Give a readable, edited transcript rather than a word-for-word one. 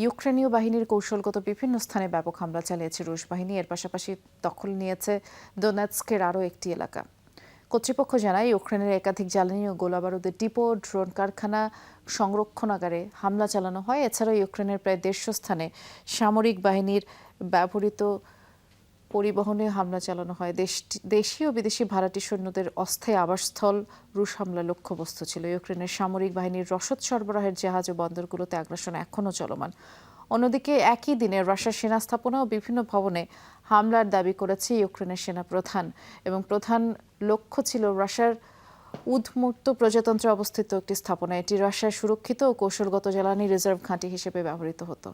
ইউক্রেনীয় বাহিনীর কৌশলগত বিভিন্ন স্থানে ব্যাপক হামলা চালিয়েছে রুশ বাহিনী। এর পাশাপাশি দখল নিয়েছে দোনেৎস্কের আরও একটি এলাকা। কর্তৃপক্ষ জানায়, ইউক্রেনের একাধিক জ্বালানি ও গোলাবারুদের ডিপো, ড্রোন কারখানা, সংরক্ষণাগারে হামলা চালানো হয়। এছাড়াও ইউক্রেনের প্রায় 150 স্থানে সামরিক বাহিনীর ব্যবহৃত পরিবহনে হামলা চালানো হয়। দেশীয় ও বিদেশি ভাড়াটে সৈন্যদের অস্থায়ী আবাসস্থল রুশ হামলার লক্ষ্যবস্তু ছিল। ইউক্রেনের সামরিক বাহিনীর রসদ সরবরাহের জাহাজ ও বন্দরগুলোতে আগ্রাসন এখনও চলমান। অন্যদিকে একই দিনে রাশিয়ার সেনা স্থাপনা ও বিভিন্ন ভবনে হামলার দাবি করেছে ইউক্রেনের সেনা প্রধান, এবং প্রধান লক্ষ্য ছিল রাশিয়ার উদ্মুক্ত প্রজাতন্ত্রে অবস্থিত একটি স্থাপনা। এটি রাশিয়ার সুরক্ষিত ও কৌশলগত জ্বালানি রিজার্ভ ঘাঁটি হিসেবে ব্যবহৃত হতো।